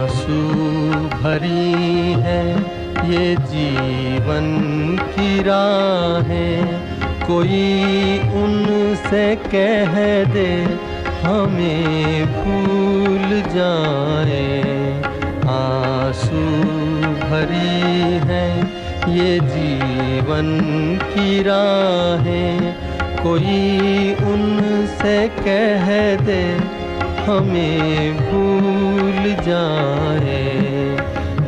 आंसू भरी है ये जीवन की राहें, कोई उनसे कह दे हमें भूल जाए। आंसू भरी है ये जीवन की राहें, कोई उनसे कह दे हमें भूल जाए।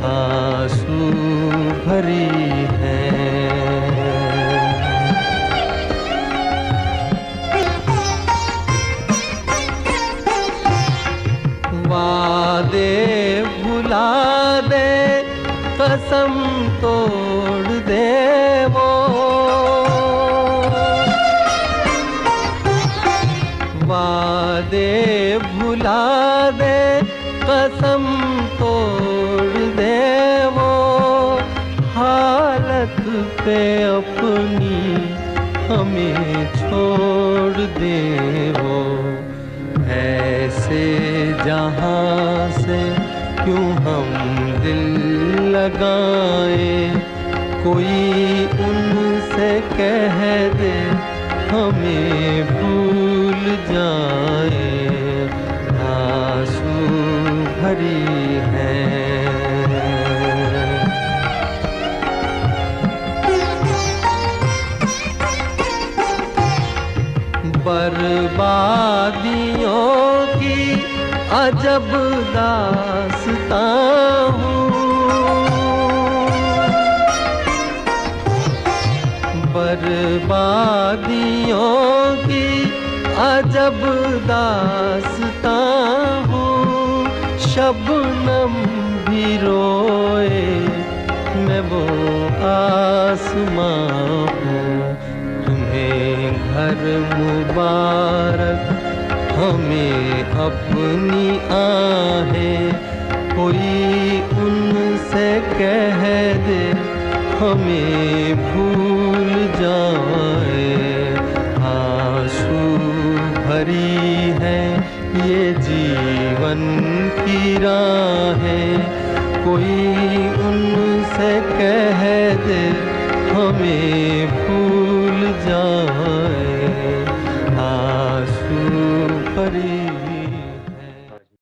आंसू भरी है। वादे भुला दे, कसम तोड़ दे वो, वादे भुला दे, कसम तोड़ दे वो, हालत पे अपनी हमें छोड़ दे वो। ऐसे जहाँ से क्यों हम दिल लगाए, कोई उनसे कह दे हमें भूल जाए। आंसू भरी है। बर्बादियों की अजब दास्तां हूँ, बर्बादियों की अजब दास्तां हूँ। शबनम भी रोए मैं वो आसमां हूँ। तुम्हें घर मुबारक, हमें अपनी आहें, कोई उनसे कह दे हमें भूल जाए। आंसू भरी है ये जीवन की राहें, कोई उनसे कह दे हमें भूल जाए। आंसू भरी